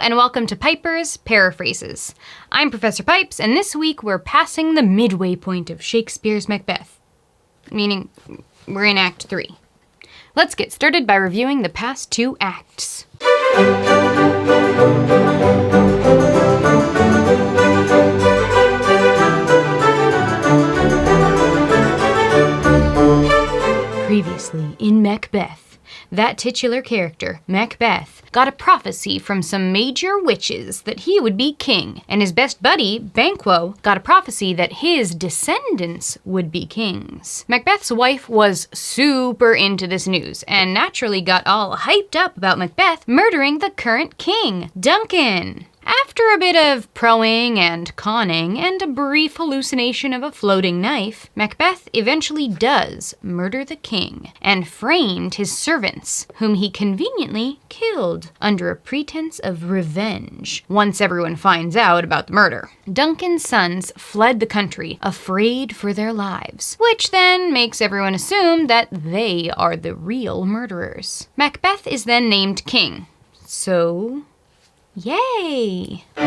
and welcome to Piper's Paraphrases. I'm Professor Pipes, and this week we're passing the midway point of Shakespeare's Macbeth. Meaning, we're in Act 3. Let's get started by reviewing the past two acts. Previously in Macbeth, that titular character, Macbeth, got a prophecy from some major witches that he would be king, and his best buddy, Banquo, got a prophecy that his descendants would be kings. Macbeth's wife was super into this news, and naturally got all hyped up about Macbeth murdering the current king, Duncan. After a bit of proing and conning and a brief hallucination of a floating knife, Macbeth eventually does murder the king and framed his servants, whom he conveniently killed under a pretense of revenge once everyone finds out about the murder. Duncan's sons fled the country, afraid for their lives, which then makes everyone assume that they are the real murderers. Macbeth is then named king. So, yay! In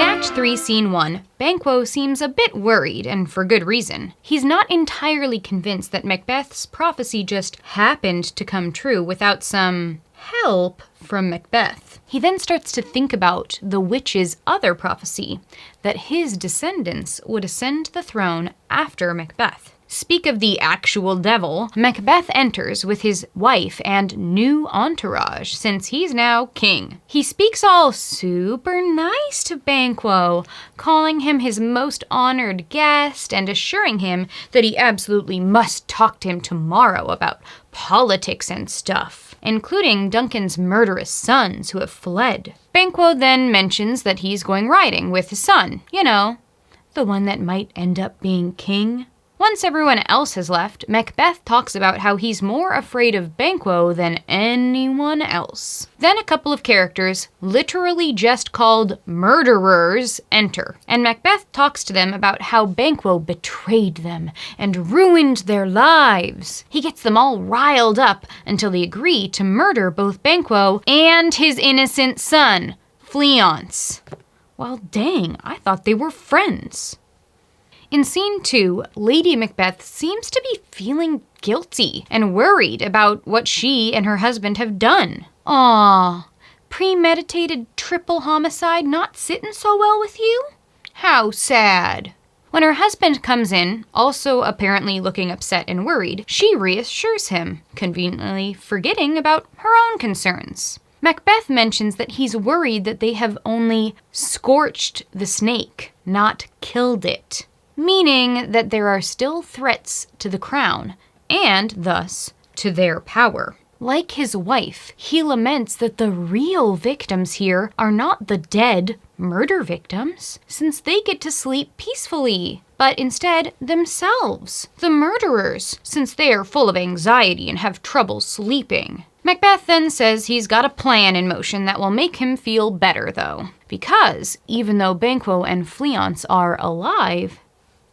Act 3, Scene 1, Banquo seems a bit worried, and for good reason. He's not entirely convinced that Macbeth's prophecy just happened to come true without some help from Macbeth. He then starts to think about the witch's other prophecy, that his descendants would ascend the throne after Macbeth. Speak of the actual devil, Macbeth enters with his wife and new entourage, since he's now king. He speaks all super nice to Banquo, calling him his most honored guest and assuring him that he absolutely must talk to him tomorrow about politics and stuff, including Duncan's murderous sons who have fled. Banquo then mentions that he's going riding with his son, the one that might end up being king. Once everyone else has left, Macbeth talks about how he's more afraid of Banquo than anyone else. Then a couple of characters, literally just called murderers, enter, and Macbeth talks to them about how Banquo betrayed them and ruined their lives. He gets them all riled up until they agree to murder both Banquo and his innocent son, Fleance. Well, dang, I thought they were friends. In Scene 2, Lady Macbeth seems to be feeling guilty and worried about what she and her husband have done. Aww, premeditated triple homicide not sitting so well with you? How sad. When her husband comes in, also apparently looking upset and worried, she reassures him, conveniently forgetting about her own concerns. Macbeth mentions that he's worried that they have only scorched the snake, not killed it, meaning that there are still threats to the crown, and thus to their power. Like his wife, he laments that the real victims here are not the dead murder victims, since they get to sleep peacefully, but instead themselves, the murderers, since they are full of anxiety and have trouble sleeping. Macbeth then says he's got a plan in motion that will make him feel better, though, because even though Banquo and Fleance are alive,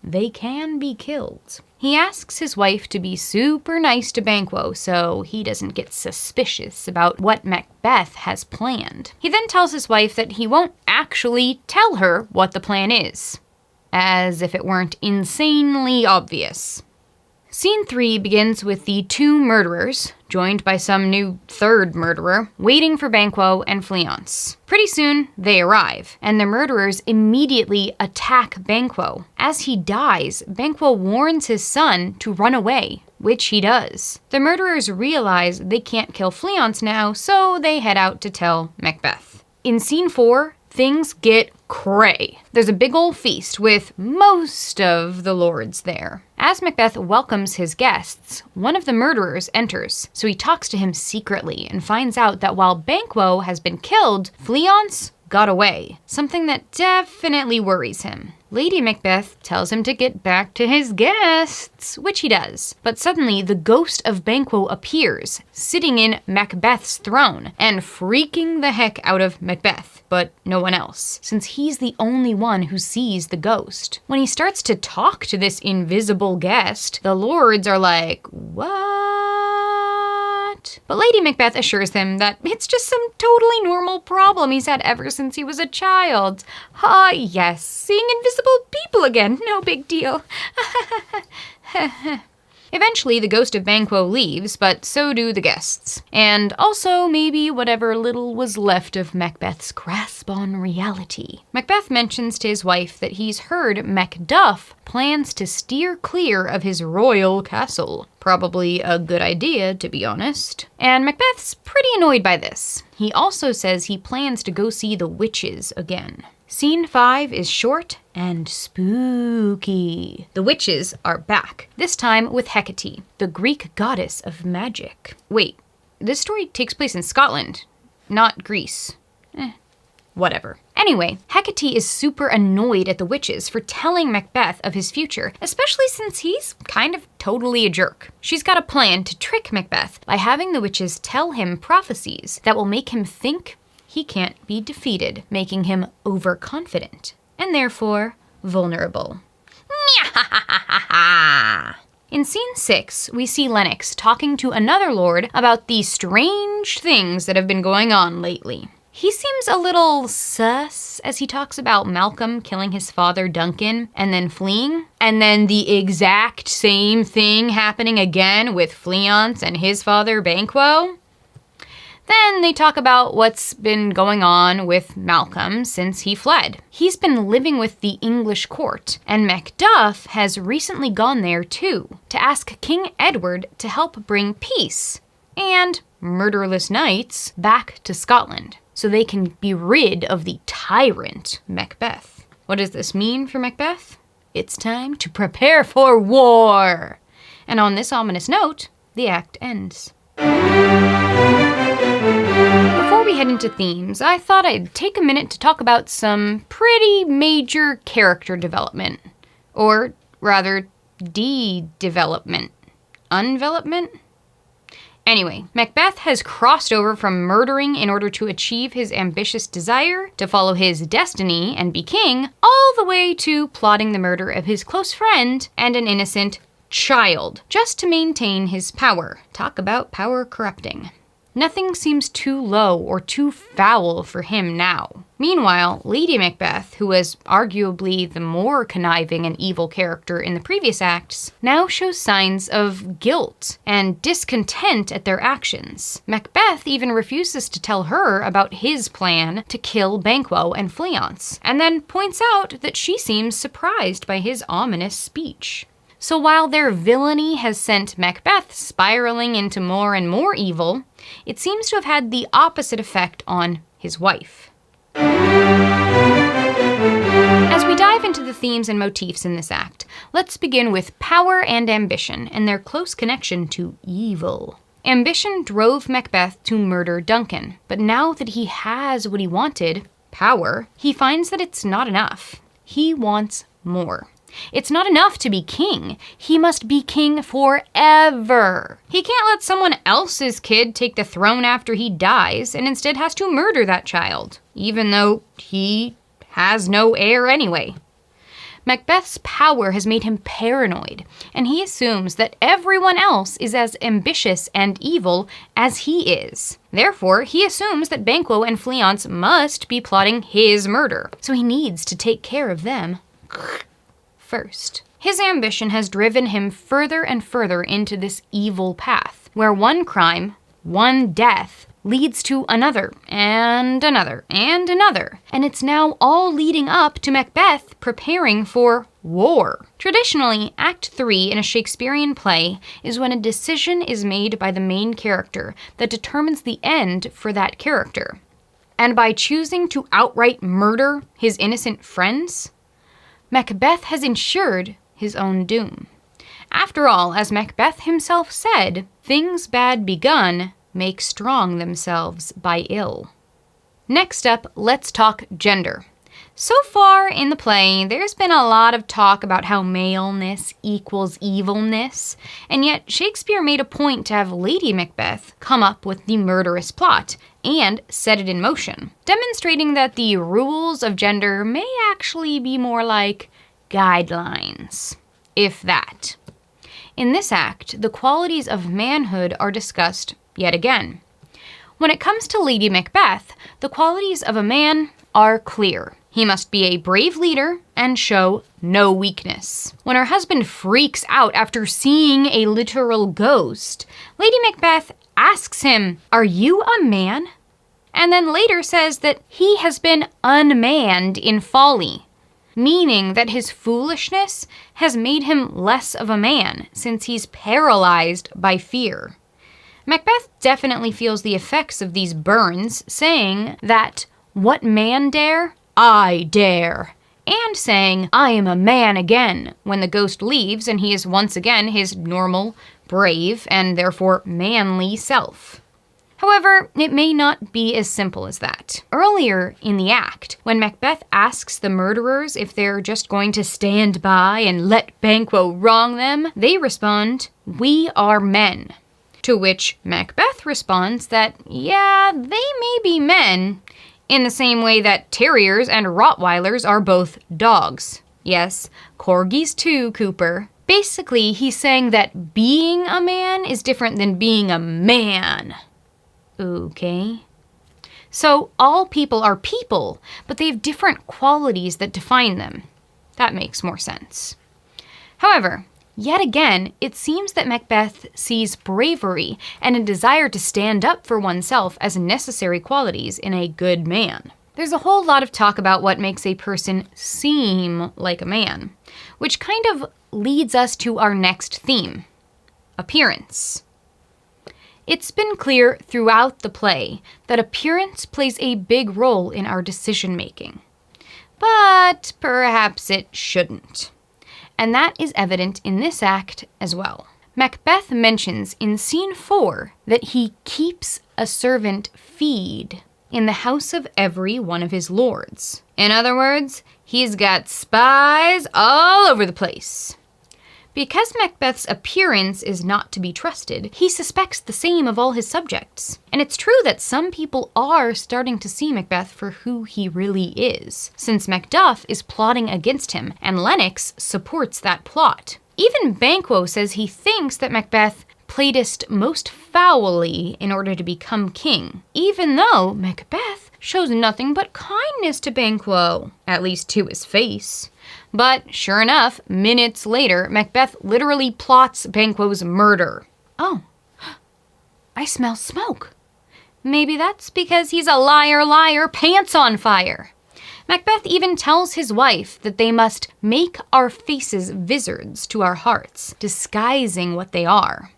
they can be killed. He asks his wife to be super nice to Banquo so he doesn't get suspicious about what Macbeth has planned. He then tells his wife that he won't actually tell her what the plan is, as if it weren't insanely obvious. Scene 3 begins with the two murderers, joined by some new third murderer, waiting for Banquo and Fleance. Pretty soon, they arrive, and the murderers immediately attack Banquo. As he dies, Banquo warns his son to run away, which he does. The murderers realize they can't kill Fleance now, so they head out to tell Macbeth. In Scene 4, things get cray. There's a big ol' feast with most of the lords there. As Macbeth welcomes his guests, one of the murderers enters, so he talks to him secretly and finds out that while Banquo has been killed, Fleance got away, something that definitely worries him. Lady Macbeth tells him to get back to his guests, which he does. But suddenly, the ghost of Banquo appears, sitting in Macbeth's throne, and freaking the heck out of Macbeth, but no one else, since he's the only one who sees the ghost. When he starts to talk to this invisible guest, the lords are like, "What?" that. But Lady Macbeth assures him that it's just some totally normal problem he's had ever since he was a child. Ah, yes, seeing invisible people again, no big deal. Eventually, the ghost of Banquo leaves, but so do the guests. And also, maybe whatever little was left of Macbeth's grasp on reality. Macbeth mentions to his wife that he's heard Macduff plans to steer clear of his royal castle. Probably a good idea, to be honest. And Macbeth's pretty annoyed by this. He also says he plans to go see the witches again. Scene 5 is short and spooky. The witches are back, this time with Hecate, the Greek goddess of magic. Wait, this story takes place in Scotland, not Greece. Whatever. Anyway, Hecate is super annoyed at the witches for telling Macbeth of his future, especially since he's kind of totally a jerk. She's got a plan to trick Macbeth by having the witches tell him prophecies that will make him think he can't be defeated, making him overconfident, and therefore vulnerable. In scene 6, we see Lennox talking to another lord about the strange things that have been going on lately. He seems a little sus as he talks about Malcolm killing his father Duncan and then fleeing, and then the exact same thing happening again with Fleance and his father Banquo. Then they talk about what's been going on with Malcolm since he fled. He's been living with the English court, and Macduff has recently gone there too, to ask King Edward to help bring peace and murderless knights back to Scotland, so they can be rid of the tyrant Macbeth. What does this mean for Macbeth? It's time to prepare for war! And on this ominous note, the act ends. Before we head into themes, I thought I'd take a minute to talk about some pretty major character development. Or rather, de-development. Undevelopment? Anyway, Macbeth has crossed over from murdering in order to achieve his ambitious desire to follow his destiny and be king, all the way to plotting the murder of his close friend and an innocent child, just to maintain his power. Talk about power corrupting. Nothing seems too low or too foul for him now. Meanwhile, Lady Macbeth, who was arguably the more conniving and evil character in the previous acts, now shows signs of guilt and discontent at their actions. Macbeth even refuses to tell her about his plan to kill Banquo and Fleance, and then points out that she seems surprised by his ominous speech. So while their villainy has sent Macbeth spiraling into more and more evil, it seems to have had the opposite effect on his wife. As we dive into the themes and motifs in this act, let's begin with power and ambition and their close connection to evil. Ambition drove Macbeth to murder Duncan, but now that he has what he wanted, power, he finds that it's not enough. He wants more. It's not enough to be king. He must be king forever. He can't let someone else's kid take the throne after he dies and instead has to murder that child, even though he has no heir anyway. Macbeth's power has made him paranoid, and he assumes that everyone else is as ambitious and evil as he is. Therefore, he assumes that Banquo and Fleance must be plotting his murder, so he needs to take care of them first. His ambition has driven him further and further into this evil path, where one crime, one death, leads to another, and another, and another. And it's now all leading up to Macbeth preparing for war. Traditionally, Act 3 in a Shakespearean play is when a decision is made by the main character that determines the end for that character. And by choosing to outright murder his innocent friends, Macbeth has ensured his own doom. After all, as Macbeth himself said, things bad begun make strong themselves by ill. Next up, let's talk gender. So far in the play, there's been a lot of talk about how maleness equals evilness, and yet Shakespeare made a point to have Lady Macbeth come up with the murderous plot and set it in motion, demonstrating that the rules of gender may actually be more like guidelines, if that. In this act, the qualities of manhood are discussed yet again. When it comes to Lady Macbeth, the qualities of a man are clear. He must be a brave leader and show no weakness. When her husband freaks out after seeing a literal ghost, Lady Macbeth asks him, "Are you a man?" And then later says that he has been unmanned in folly, meaning that his foolishness has made him less of a man since he's paralyzed by fear. Macbeth definitely feels the effects of these burns, saying that, "What man dare? I dare," and saying, "I am a man again," when the ghost leaves and he is once again his normal, brave, and therefore manly self. However, it may not be as simple as that. Earlier in the act, when Macbeth asks the murderers if they're just going to stand by and let Banquo wrong them, they respond, "We are men." To which Macbeth responds that, yeah, they may be men, in the same way that terriers and Rottweilers are both dogs. Yes, corgis too, Cooper. Basically, he's saying that being a man is different than being a man. Okay. So all people are people, but they have different qualities that define them. That makes more sense. However, yet again, it seems that Macbeth sees bravery and a desire to stand up for oneself as necessary qualities in a good man. There's a whole lot of talk about what makes a person seem like a man, which kind of leads us to our next theme: appearance. It's been clear throughout the play that appearance plays a big role in our decision-making. But perhaps it shouldn't. And that is evident in this act as well. Macbeth mentions in scene 4 that he keeps a servant feed in the house of every one of his lords. In other words, he's got spies all over the place. Because Macbeth's appearance is not to be trusted, he suspects the same of all his subjects. And it's true that some people are starting to see Macbeth for who he really is, since Macduff is plotting against him, and Lennox supports that plot. Even Banquo says he thinks that Macbeth played most foully in order to become king, even though Macbeth shows nothing but kindness to Banquo, at least to his face. But sure enough, minutes later, Macbeth literally plots Banquo's murder. Oh, I smell smoke. Maybe that's because he's a liar, pants on fire. Macbeth even tells his wife that they must make our faces vizards to our hearts, disguising what they are.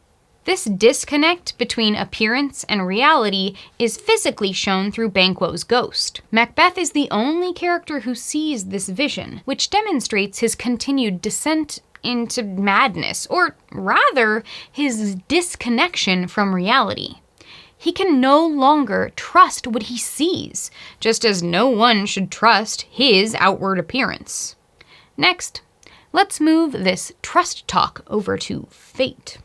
This disconnect between appearance and reality is physically shown through Banquo's ghost. Macbeth is the only character who sees this vision, which demonstrates his continued descent into madness, or rather, his disconnection from reality. He can no longer trust what he sees, just as no one should trust his outward appearance. Next, let's move this trust talk over to fate.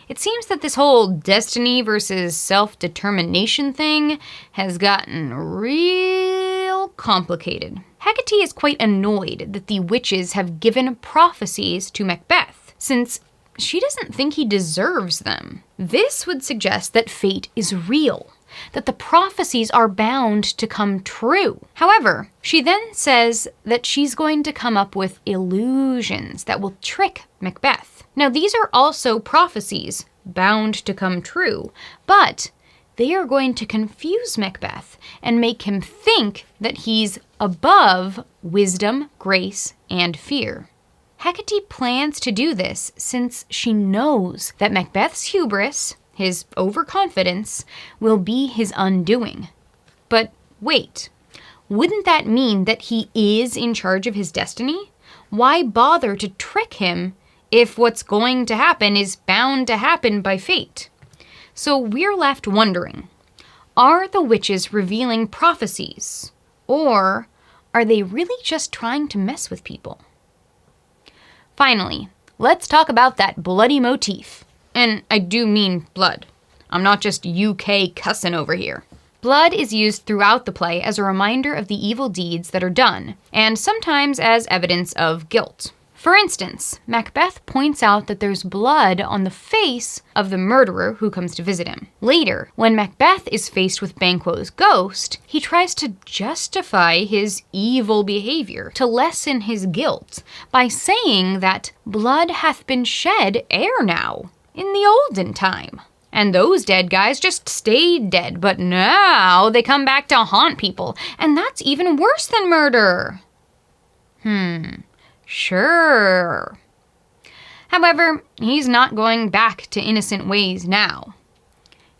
It seems that this whole destiny versus self-determination thing has gotten real complicated. Hecate is quite annoyed that the witches have given prophecies to Macbeth, since she doesn't think he deserves them. This would suggest that fate is real, that the prophecies are bound to come true. However, she then says that she's going to come up with illusions that will trick Macbeth. Now, these are also prophecies bound to come true, but they are going to confuse Macbeth and make him think that he's above wisdom, grace, and fear. Hecate plans to do this since she knows that Macbeth's hubris, his overconfidence, will be his undoing. But wait, wouldn't that mean that he is in charge of his destiny? Why bother to trick him if what's going to happen is bound to happen by fate? So we're left wondering, are the witches revealing prophecies? Or are they really just trying to mess with people? Finally, let's talk about that bloody motif. And I do mean blood. I'm not just UK cussing over here. Blood is used throughout the play as a reminder of the evil deeds that are done, and sometimes as evidence of guilt. For instance, Macbeth points out that there's blood on the face of the murderer who comes to visit him. Later, when Macbeth is faced with Banquo's ghost, he tries to justify his evil behavior, to lessen his guilt, by saying that blood hath been shed ere now, in the olden time. And those dead guys just stayed dead, but now they come back to haunt people, and that's even worse than murder. Sure. However, he's not going back to innocent ways now.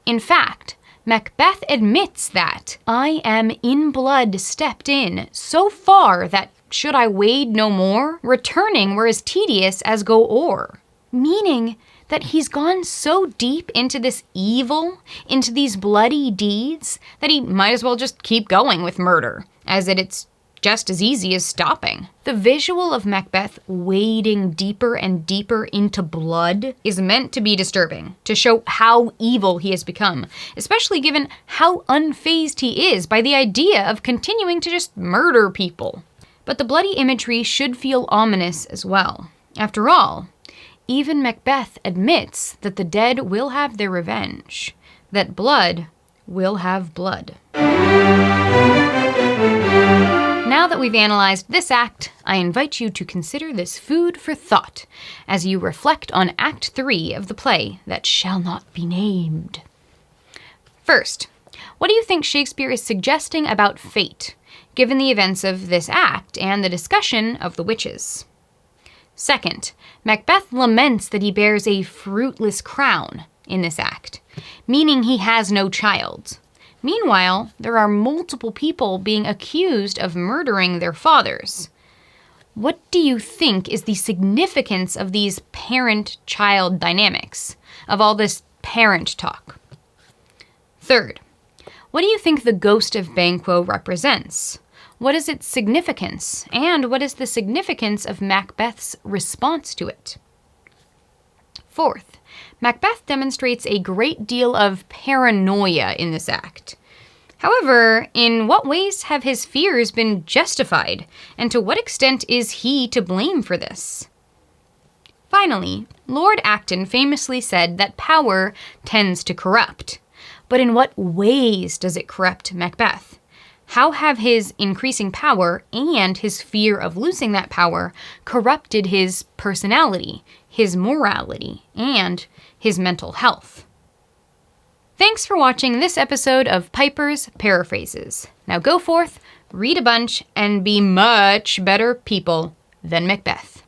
In fact, Macbeth admits that I am in blood stepped in so far that should I wade no more, returning were as tedious as go o'er. Meaning that he's gone so deep into this evil, into these bloody deeds, that he might as well just keep going with murder, as it's just as easy as stopping. The visual of Macbeth wading deeper and deeper into blood is meant to be disturbing, to show how evil he has become, especially given how unfazed he is by the idea of continuing to just murder people. But the bloody imagery should feel ominous as well. After all, even Macbeth admits that the dead will have their revenge, that blood will have blood. Now that we've analyzed this act, I invite you to consider this food for thought as you reflect on Act 3 of the play that shall not be named. First, what do you think Shakespeare is suggesting about fate, given the events of this act and the discussion of the witches? Second, Macbeth laments that he bears a fruitless crown in this act, meaning he has no child. Meanwhile, there are multiple people being accused of murdering their fathers. What do you think is the significance of these parent-child dynamics, of all this parent talk? Third, what do you think the ghost of Banquo represents? What is its significance, and what is the significance of Macbeth's response to it? Fourth, Macbeth demonstrates a great deal of paranoia in this act. However, in what ways have his fears been justified, and to what extent is he to blame for this? Finally, Lord Acton famously said that power tends to corrupt. But in what ways does it corrupt Macbeth? How have his increasing power and his fear of losing that power corrupted his personality, his morality, and his mental health? Thanks for watching this episode of Piper's Paraphrases. Now go forth, read a bunch, and be much better people than Macbeth.